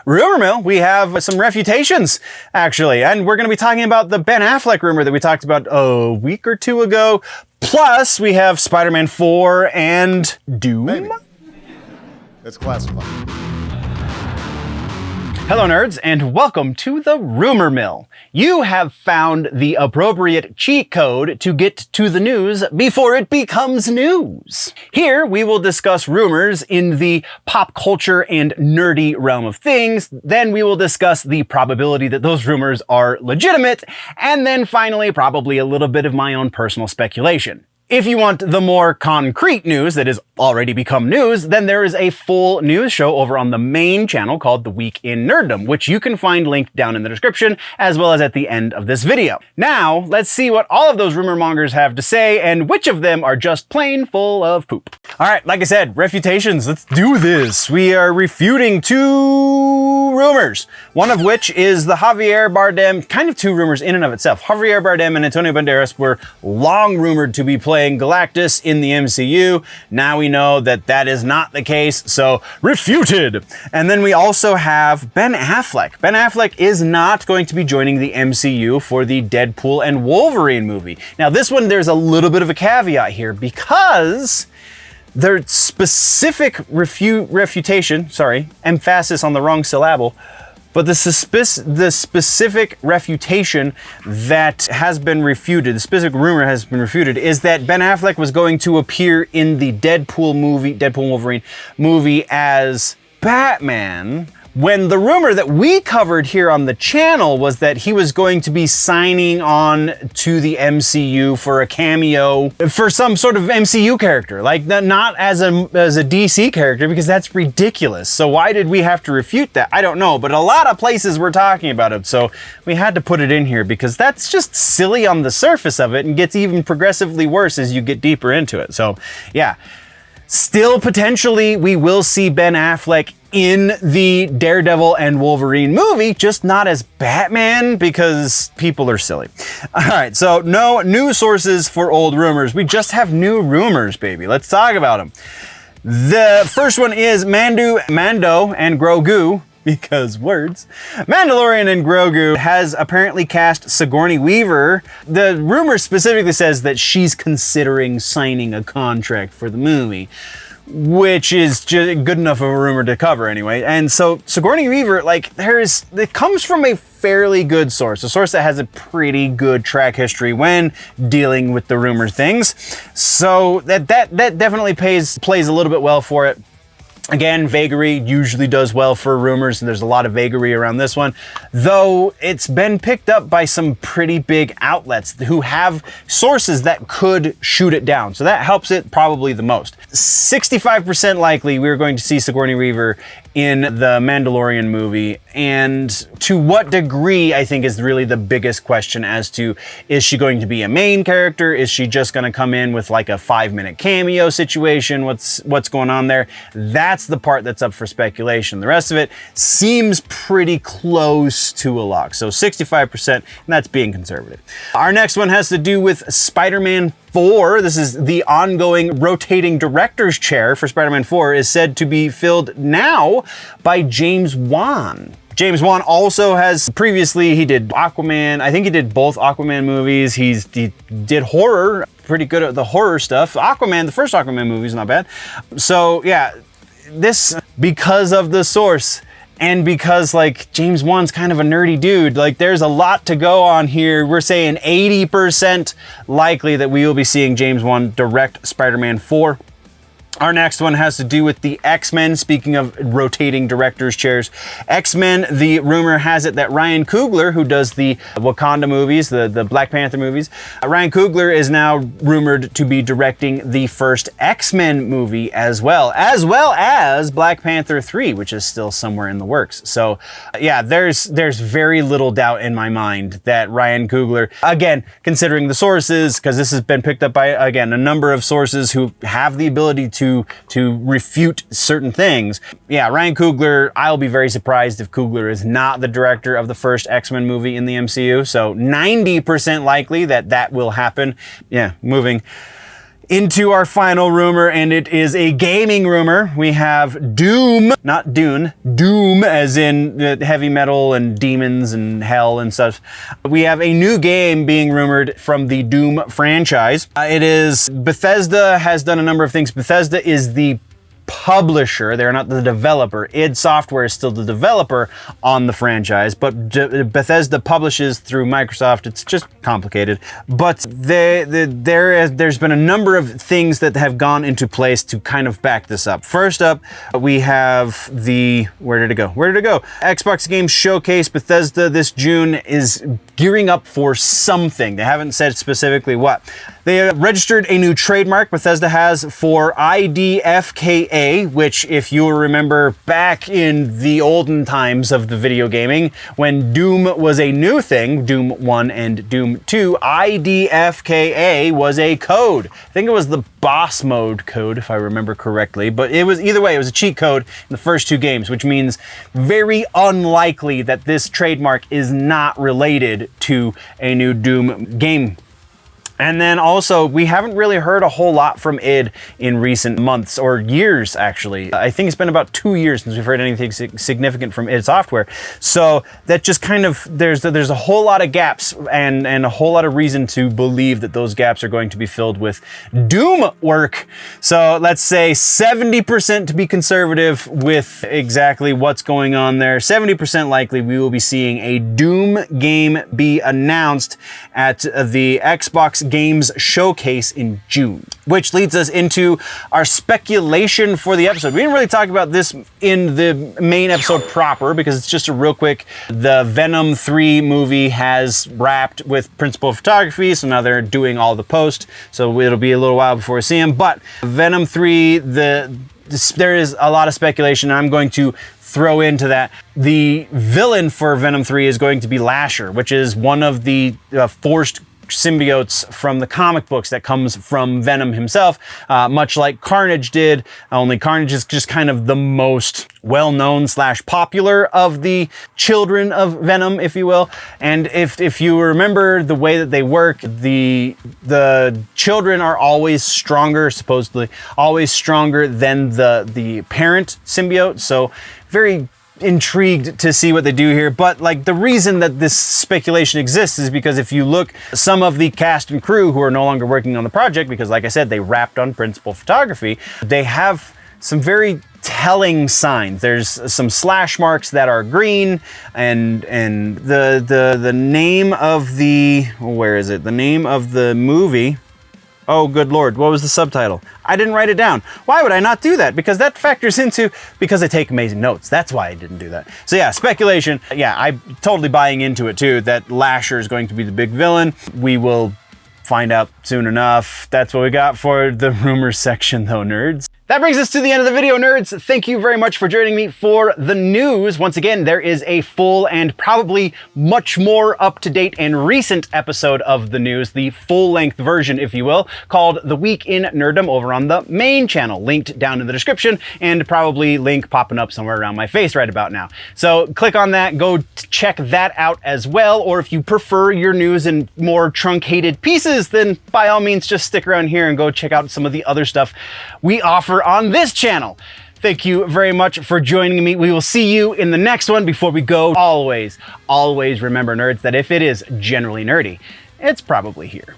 Rumor mill, we have some refutations, actually. And we're going to be talking about the Ben Affleck rumor that we talked about a week or two ago. Plus, we have Spider-Man 4 and Doom. Maybe. It's classified. Hello, nerds, and welcome to the Rumor Mill. You have found the appropriate cheat code to get to the news before it becomes news. Here, we will discuss rumors in the pop culture and nerdy realm of things. Then we will discuss the probability that those rumors are legitimate. And then finally, probably a little bit of my own personal speculation. If you want the more concrete news that has already become news, then there is a full news show over on the main channel called The Week in Nerddom, which you can find linked down in the description, as well as at the end of this video. Now, let's see what all of those rumor mongers have to say, and which of them are just plain full of poop. All right, like I said, refutations, let's do this. We are refuting two rumors, one of which is the Javier Bardem, kind of two rumors in and of itself. Javier Bardem and Antonio Banderas were long rumored to be playing Galactus in the MCU. Now we know that that is not the case, so refuted. And then we also have Ben Affleck. Ben Affleck is not going to be joining the MCU for the Deadpool and Wolverine movie. Now this one, there's a little bit of a caveat here because their specific refutation, emphasis on the wrong syllable, but the specific refutation that has been refuted, the specific rumor has been refuted, is that Ben Affleck was going to appear in the Deadpool Wolverine movie as Batman, when the rumor that we covered here on the channel was that he was going to be signing on to the MCU for a cameo for some sort of MCU character, like not as a DC character, because that's ridiculous. So why did we have to refute that? I don't know, but a lot of places were talking about it, so we had to put it in here because that's just silly on the surface of it and gets even progressively worse as you get deeper into it. So yeah, still potentially we will see Ben Affleck in the Daredevil and Wolverine movie, just not as Batman because people are silly. All right, so no new sources for old rumors. We just have new rumors, baby. Let's talk about them. The first one is Mando and Grogu, because words. Mandalorian and Grogu has apparently cast Sigourney Weaver. The rumor specifically says that she's considering signing a contract for the movie, which is just good enough of a rumor to cover anyway. And so Sigourney Weaver, it comes from a fairly good source, a source that has a pretty good track history when dealing with the rumor things. So that definitely plays a little bit well for it. Again, vagary usually does well for rumors, and there's a lot of vagary around this one, though it's been picked up by some pretty big outlets who have sources that could shoot it down. So that helps it probably the most. 65% likely we're going to see Sigourney Weaver in the Mandalorian movie, and to what degree, I think, is really the biggest question as to, is she going to be a main character? Is she just gonna come in with like a 5-minute cameo situation? What's going on there? That's the part that's up for speculation. The rest of it seems pretty close to a lock. So 65%, and that's being conservative. Our next one has to do with Spider-Man 4. This is the ongoing rotating director's chair for Spider-Man 4 is said to be filled now by James Wan. James Wan also has previously, he did Aquaman. I think he did both Aquaman movies. He did horror, pretty good at the horror stuff. Aquaman, the first Aquaman movie is not bad. So yeah, this, because of the source, and because James Wan's kind of a nerdy dude, there's a lot to go on here. We're saying 80% likely that we will be seeing James Wan direct Spider-Man 4. Our next one has to do with the X-Men. Speaking of rotating directors' chairs, X-Men, the rumor has it that Ryan Coogler, who does the Wakanda movies, the Black Panther movies, Ryan Coogler is now rumored to be directing the first X-Men movie as well as Black Panther 3, which is still somewhere in the works. So yeah, there's very little doubt in my mind that Ryan Coogler, again, considering the sources, because this has been picked up by, again, a number of sources who have the ability to refute certain things. Yeah, Ryan Coogler, I'll be very surprised if Coogler is not the director of the first X-Men movie in the MCU. So 90% likely that will happen. Yeah, moving. into our final rumor, and it is a gaming rumor. We have Doom, not Dune, Doom as in heavy metal and demons and hell and stuff. We have a new game being rumored from the Doom franchise. It is Bethesda has done a number of things. Bethesda is the publisher, they're not the developer. id Software is still the developer on the franchise, but Bethesda publishes through Microsoft. It's just complicated. But there's been a number of things that have gone into place to kind of back this up. First up, we have the, where did it go? Xbox Games Showcase. Bethesda this June is gearing up for something. They haven't said specifically what. They registered a new trademark, Bethesda has, for IDFKA, which, if you remember back in the olden times of the video gaming, when Doom was a new thing, Doom 1 and Doom 2, IDFKA was a code. I think it was the boss mode code, if I remember correctly, but it was, either way, it was a cheat code in the first two games, which means very unlikely that this trademark is not related to a new Doom game. And then also, we haven't really heard a whole lot from id in recent months, or years actually. I think it's been about 2 years since we've heard anything significant from id Software. So that just kind of, there's a whole lot of gaps and a whole lot of reason to believe that those gaps are going to be filled with Doom work. So let's say 70% to be conservative with exactly what's going on there. 70% likely we will be seeing a Doom game be announced at the Xbox Games Showcase in June, which leads us into our speculation for the episode. We didn't really talk about this in the main episode proper because it's just a real quick. The Venom 3 movie has wrapped with principal photography, so now they're doing all the post, so it'll be a little while before we see him. But Venom 3, there is a lot of speculation. I'm going to throw into that. The villain for Venom 3 is going to be Lasher, which is one of the forced symbiotes from the comic books that comes from Venom himself, much like Carnage did, only Carnage is just kind of the most well-known / popular of the children of Venom, if you will. And if you remember the way that they work, the children are always stronger, supposedly always stronger than the parent symbiote. So very intrigued to see what they do here. But like, the reason that this speculation exists is because if you look, some of the cast and crew who are no longer working on the project, because like I said, they wrapped on principal photography, they have some very telling signs. There's some slash marks that are green, and the name of the, where is it? The name of the movie. Oh, good Lord, what was the subtitle? I didn't write it down. Why would I not do that? Because that factors into, because I take amazing notes. That's why I didn't do that. So yeah, speculation. Yeah, I'm totally buying into it too, that Lasher is going to be the big villain. We will find out soon enough. That's what we got for the rumors section though, nerds. That brings us to the end of the video, nerds. Thank you very much for joining me for the news. Once again, there is a full and probably much more up-to-date and recent episode of the news, the full-length version, if you will, called The Week in Nerddom over on the main channel, linked down in the description, and probably link popping up somewhere around my face right about now. So click on that, go check that out as well, or if you prefer your news in more truncated pieces, then by all means, just stick around here and go check out some of the other stuff we offer on this channel. Thank you very much for joining me. We will see you in the next one. Before we go, always remember, nerds, that if it is generally nerdy, it's probably here.